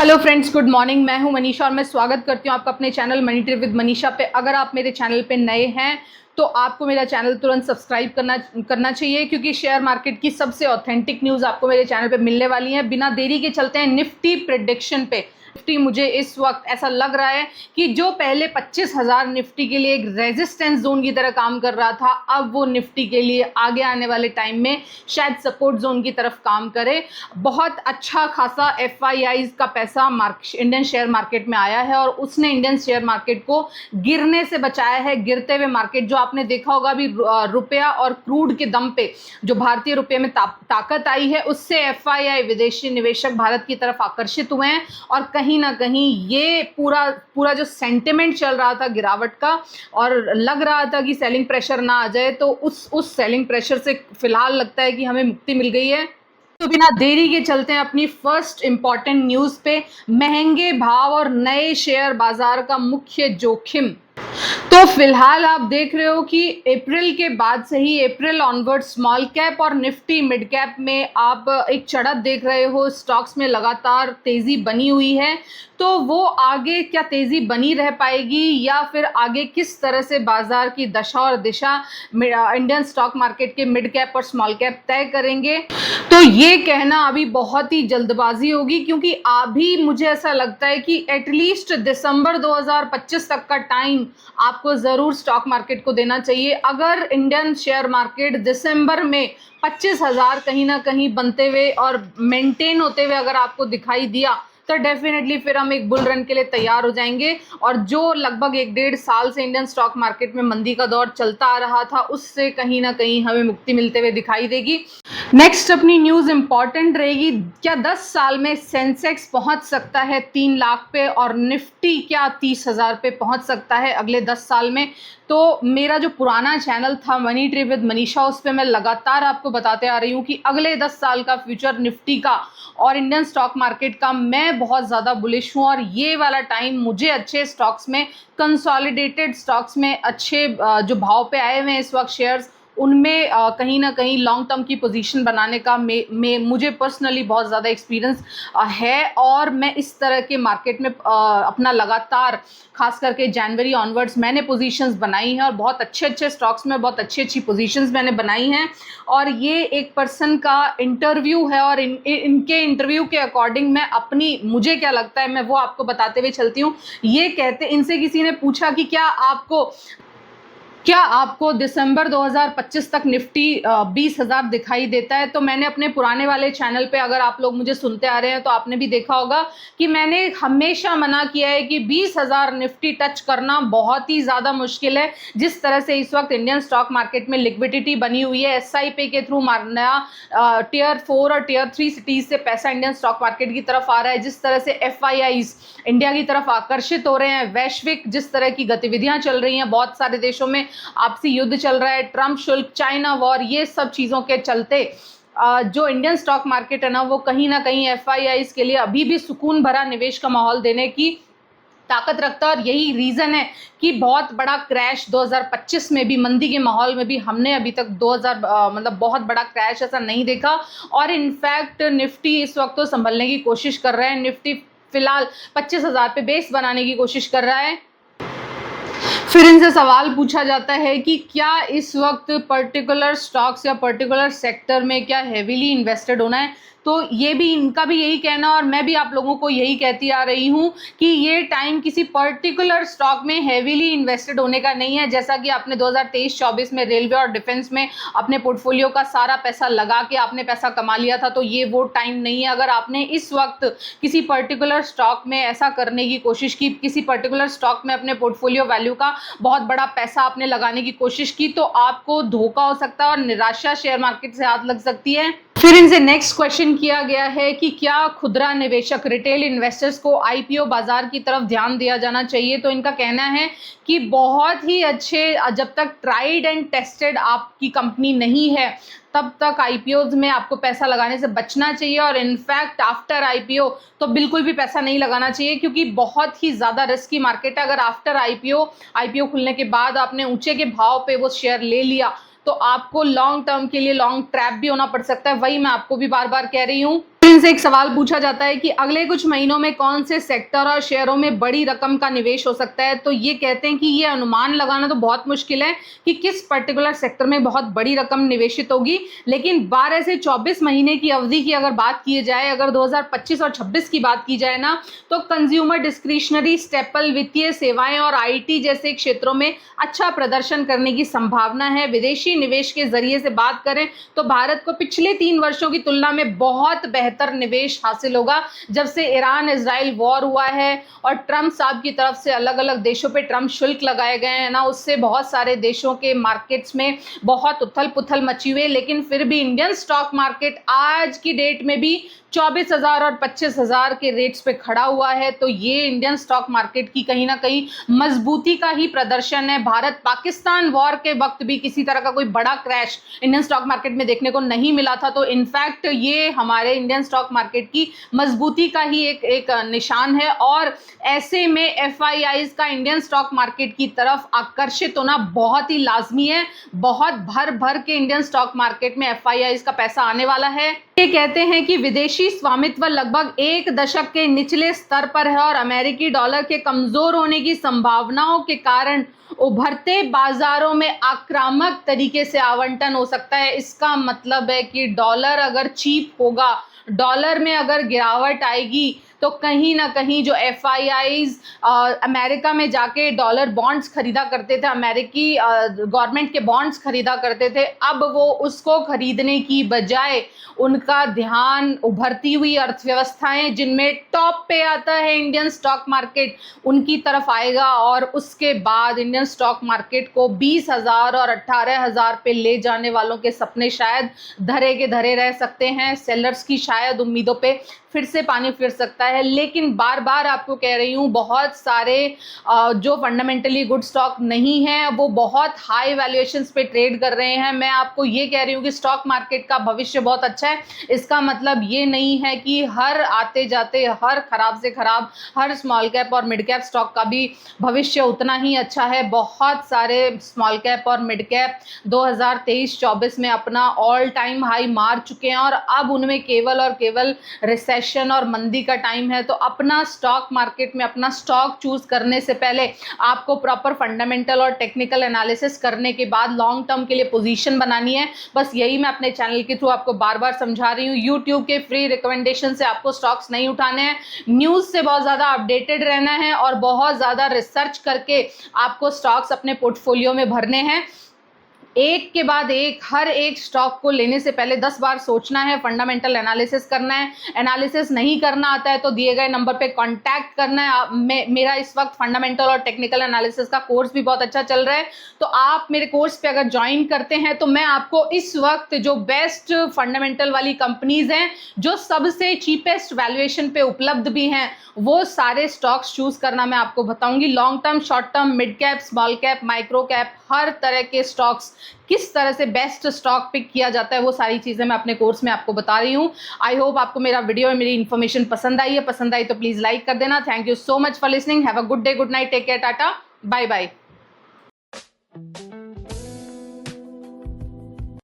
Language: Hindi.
Hello friends, good morning. मैं हूं मनीषा और मैं स्वागत करती हूं आपका अपने channel money trip with Manisha पे। अगर आप मेरे चैनल पे नए हैं तो आपको मेरा चैनल तुरंत सब्सक्राइब करना चाहिए, क्योंकि शेयर मार्केट की सबसे ऑथेंटिक न्यूज़ आपको मेरे चैनल पे मिलने वाली है। बिना देरी के चलते हैं निफ्टी प्रेडिक्शन पे। निफ्टी मुझे इस वक्त ऐसा लग रहा है कि जो पहले 25,000 निफ्टी के लिए एक रेजिस्टेंस जोन की तरह काम कर रहा था, अब वो निफ्टी के लिए आगे आने वाले टाइम में शायद सपोर्ट जोन की तरफ काम करे। बहुत अच्छा खासा FIIs का पैसा इंडियन शेयर मार्केट में आया है और उसने इंडियन शेयर मार्केट को गिरने से बचाया है। गिरते हुए मार्केट जो आपने देखा होगा अभी, रुपया और क्रूड के दम पे जो भारतीय रुपये में ताकत आई है, उससे FII विदेशी निवेशक भारत की तरफ आकर्षित हुए हैं और कहीं ना कहीं ये पूरा जो सेंटिमेंट चल रहा था गिरावट का और लग रहा था कि सेलिंग प्रेशर ना आ जाए, तो उस सेलिंग प्रेशर से फिलहाल लगता है कि हमें मुक्ति मिल गई है। तो बिना देरी के चलते हैं अपनी फर्स्ट इंपॉर्टेंट न्यूज़ पे। महंगे भाव और नए शेयर बाजार का मुख्य जोखिम। तो फिलहाल आप देख रहे हो कि अप्रैल के बाद से ही, अप्रैल ऑनवर्ड, स्मॉल कैप और निफ्टी मिड कैप में आप एक चढ़त देख रहे हो। स्टॉक्स में लगातार तेजी बनी हुई है, तो वो आगे क्या तेजी बनी रह पाएगी या फिर आगे किस तरह से बाजार की दशा और दिशा इंडियन स्टॉक मार्केट के मिड कैप और स्मॉल कैप तय करेंगे। तो ये कहना अभी बहुत ही जल्दबाजी होगी, क्योंकि अभी मुझे ऐसा लगता है कि एटलीस्ट दिसंबर 2025 तक का टाइम आपको ज़रूर स्टॉक मार्केट को देना चाहिए। अगर इंडियन शेयर मार्केट दिसंबर में 25,000 कहीं ना कहीं बनते हुए और मेंटेन होते हुए अगर आपको दिखाई दिया, तो डेफिनेटली फिर हम एक बुल रन के लिए तैयार हो जाएंगे और जो लगभग 1-1.5 साल से इंडियन स्टॉक मार्केट में मंदी का दौर चलता आ रहा था, उससे कहीं ना कहीं हमें मुक्ति मिलते हुए दिखाई देगी। नेक्स्ट अपनी न्यूज़ इंपॉर्टेंट रहेगी। क्या 10 साल में सेंसेक्स पहुंच सकता है 3 लाख पे और निफ्टी क्या 30,000 पे पहुंच सकता है अगले 10 साल में? तो मेरा जो पुराना चैनल था मनी ट्रिप विद मनीषा, उस पर मैं लगातार आपको बताते आ रही हूँ कि अगले 10 साल का फ्यूचर निफ्टी का और इंडियन स्टॉक मार्केट का मैं बहुत ज़्यादा बुलिश हूँ। और ये वाला टाइम मुझे अच्छे स्टॉक्स में, कंसोलिडेटेड स्टॉक्स में अच्छे जो भाव पे आए हुए हैं इस वक्त शेयर्स, उनमें कहीं ना कहीं लॉन्ग टर्म की पोजीशन बनाने का मुझे पर्सनली बहुत ज़्यादा एक्सपीरियंस है। और मैं इस तरह के मार्केट में अपना लगातार, खास करके जनवरी ऑनवर्ड्स, मैंने पोजीशंस बनाई हैं और बहुत अच्छे स्टॉक्स में बहुत अच्छी पोजीशंस मैंने बनाई हैं। और ये एक पर्सन का इंटरव्यू है और इनके इंटरव्यू के अकॉर्डिंग मैं अपनी, मुझे क्या लगता है मैं वो आपको बताते हुए चलती हूँ। ये कहते, इनसे किसी ने पूछा कि क्या आपको दिसंबर 2025 तक निफ्टी 20,000 दिखाई देता है? तो मैंने अपने पुराने वाले चैनल पे, अगर आप लोग मुझे सुनते आ रहे हैं तो आपने भी देखा होगा कि मैंने हमेशा मना किया है कि 20,000 निफ्टी टच करना बहुत ही ज़्यादा मुश्किल है। जिस तरह से इस वक्त इंडियन स्टॉक मार्केट में लिक्विडिटी बनी हुई है, SIP के थ्रू नया टियर 4 और टियर 3 सिटीज़ से पैसा इंडियन स्टॉक मार्केट की तरफ आ रहा है, जिस तरह से FIIs इंडिया की तरफ आकर्षित हो रहे हैं, वैश्विक जिस तरह की गतिविधियां चल रही हैं, बहुत सारे देशों में आपसी युद्ध चल रहा है, ट्रम्प शुल्क, चाइना वॉर, ये सब चीज़ों के चलते जो इंडियन स्टॉक मार्केट है ना, वो कहीं ना कहीं FIIs के लिए अभी भी सुकून भरा निवेश का माहौल देने की ताकत रखता है। और यही रीज़न है कि बहुत बड़ा क्रैश 2025 में भी, मंदी के माहौल में भी, हमने अभी तक मतलब बहुत बड़ा क्रैश ऐसा नहीं देखा। और इनफैक्ट निफ्टी इस वक्त तो संभलने की कोशिश कर रहा है। निफ्टी फिलहाल 25,000 पे बेस बनाने की कोशिश कर रहा है। फिर इनसे सवाल पूछा जाता है कि क्या इस वक्त पर्टिकुलर स्टॉक्स या पर्टिकुलर सेक्टर में क्या हेवीली इन्वेस्टेड होना है? तो ये भी, इनका भी यही कहना और मैं भी आप लोगों को यही कहती आ रही हूँ कि ये टाइम किसी पर्टिकुलर स्टॉक में हेवीली इन्वेस्टेड होने का नहीं है। जैसा कि आपने 2023-24 में रेलवे और डिफेंस में अपने पोर्टफोलियो का सारा पैसा लगा के आपने पैसा कमा लिया था, तो ये वो टाइम नहीं है। अगर आपने इस वक्त किसी पर्टिकुलर स्टॉक में ऐसा करने की कोशिश की, किसी पर्टिकुलर स्टॉक में अपने पोर्टफोलियो वैल्यू का बहुत बड़ा पैसा आपने लगाने की कोशिश की, तो आपको धोखा हो सकता है और निराशा शेयर मार्केट से हाथ लग सकती है। फिर इनसे नेक्स्ट क्वेश्चन किया गया है कि क्या खुदरा निवेशक, रिटेल इन्वेस्टर्स को IPO बाजार की तरफ ध्यान दिया जाना चाहिए? तो इनका कहना है कि बहुत ही अच्छे, जब तक ट्राइड एंड टेस्टेड आपकी कंपनी नहीं है, तब तक IPOs में आपको पैसा लगाने से बचना चाहिए। और इनफैक्ट आफ्टर IPO तो बिल्कुल भी पैसा नहीं लगाना चाहिए, क्योंकि बहुत ही ज़्यादा रिस्की मार्केट है। अगर आफ्टर IPO खुलने के बाद आपने ऊंचे के भाव पे वो शेयर ले लिया, तो आपको लॉन्ग टर्म के लिए लॉन्ग ट्रैप भी होना पड़ सकता है। वही मैं आपको भी बार बार कह रही हूँ। से एक सवाल पूछा जाता है कि अगले कुछ महीनों में कौन से सेक्टर और शेयरों में बड़ी रकम का निवेश हो सकता है। तो ये कहते हैं कि ये अनुमान लगाना तो बहुत मुश्किल है कि किस पर्टिकुलर सेक्टर में बहुत बड़ी रकम निवेशित होगी, लेकिन 12 से 24 महीने की अवधि की अगर बात की जाए, अगर 2025 और 26 की बात की जाए ना, तो कंज्यूमर डिस्क्रिशनरी, स्टेपल, वित्तीय सेवाएं और आईटी जैसे क्षेत्रों में अच्छा प्रदर्शन करने की संभावना है। विदेशी निवेश के जरिए से बात करें तो भारत को पिछले 3 वर्षों की तुलना में बहुत बेहतर निवेश हासिल होगा। जब से ईरान इजराइल वॉर हुआ है और ट्रंप साहब की तरफ से अलग अलग देशों पे ट्रंप शुल्क लगाए गए हैं ना, उससे बहुत सारे देशों के मार्केट्स में बहुत उथल पुथल मची हुई है, लेकिन फिर भी इंडियन स्टॉक मार्केट आज की डेट में भी 24,000 और 25,000 के रेट्स पे खड़ा हुआ है। तो ये इंडियन स्टॉक मार्केट की कहीं ना कहीं मजबूती का ही प्रदर्शन है। भारत पाकिस्तान वॉर के वक्त भी किसी तरह का कोई बड़ा क्रैश इंडियन स्टॉक मार्केट में देखने को नहीं मिला था। तो इनफैक्ट ये हमारे इंडियन स्टॉक मार्केट की मजबूती का ही एक निशान है, और ऐसे में एफआईआईज का इंडियन स्टॉक मार्केट की तरफ आकर्षित होना बहुत ही लाजमी है। बहुत भर भर के इंडियन स्टॉक मार्केट में एफआईआईज का पैसा आने वाला है। ये कहते हैं कि विदेशी स्वामित्व लगभग 1 दशक के निचले स्तर पर है और अमेरिकी डॉलर के कमजोर होने की संभावनाओं के कारण उभरते बाजारों में आक्रामक तरीके से आवंटन हो सकता है। इसका मतलब है कि डॉलर अगर चीप होगा, डॉलर में अगर गिरावट आएगी, तो कहीं ना कहीं जो एफआईआईज अमेरिका में जाके डॉलर बॉन्ड्स खरीदा करते थे, अमेरिकी गवर्नमेंट के बॉन्ड्स खरीदा करते थे, अब वो उसको खरीदने की बजाय उनका ध्यान उभरती हुई अर्थव्यवस्थाएं जिनमें टॉप पे आता है इंडियन स्टॉक मार्केट, उनकी तरफ आएगा। और उसके बाद इंडियन स्टॉक मार्केट को 20,000 और 18,000 पे ले जाने वालों के सपने शायद धरे के धरे रह सकते हैं। सेलर्स की शायद उम्मीदों पे फिर से पानी फिर सकता है। लेकिन बार बार आपको कह रही हूँ, बहुत सारे जो फंडामेंटली गुड स्टॉक नहीं है वो बहुत हाई वैल्यूएशंस पे ट्रेड कर रहे हैं। मैं आपको ये कह रही हूँ कि स्टॉक मार्केट का भविष्य बहुत अच्छा है। इसका मतलब ये नहीं है कि हर आते जाते हर खराब से खराब हर स्मॉल कैप और मिड कैप स्टॉक का भी भविष्य उतना ही अच्छा है। बहुत सारे स्मॉल कैप और मिड कैप 2023-24 में अपना ऑल टाइम हाई मार चुके हैं और अब उनमें केवल और केवल रिसेशन और मंदी का टाइम है। तो अपना स्टॉक मार्केट में अपना स्टॉक चूज करने से पहले आपको प्रॉपर फंडामेंटल और टेक्निकल एनालिसिस करने के बाद लॉन्ग टर्म के लिए पोजीशन बनानी है। बस यही मैं अपने चैनल के थ्रू आपको बार बार समझा रही हूँ। यूट्यूब के फ्री रिकमेंडेशन से आपको स्टॉक्स नहीं उठाने हैं, न्यूज से बहुत ज्यादा अपडेटेड रहना है और बहुत ज्यादा रिसर्च करके आपको स्टॉक्स अपने पोर्टफोलियो में भरने हैं। एक के बाद एक हर एक स्टॉक को लेने से पहले 10 बार सोचना है, फंडामेंटल एनालिसिस करना है। एनालिसिस नहीं करना आता है तो दिए गए नंबर पे कांटेक्ट करना है। मेरा इस वक्त फंडामेंटल और टेक्निकल एनालिसिस का कोर्स भी बहुत अच्छा चल रहा है, तो आप मेरे कोर्स पे अगर ज्वाइन करते हैं तो मैं आपको इस वक्त जो बेस्ट फंडामेंटल वाली कंपनीज हैं, जो सबसे चीपेस्ट वैल्यूएशन पे उपलब्ध भी हैं, वो सारे स्टॉक्स चूज करना मैं आपको बताऊंगी। Long term, short term, mid cap, small cap, micro cap, हर तरह के स्टॉक्स किस तरह से बेस्ट स्टॉक पिक किया जाता है, वो सारी चीजें मैं अपने कोर्स में आपको बता रही हूँ। आई होप आपको मेरा वीडियो और मेरी इन्फॉर्मेशन पसंद आई है। पसंद आई तो प्लीज लाइक कर देना। Thank you so much for listening. Have a good day, good night, take care, tata, bye bye.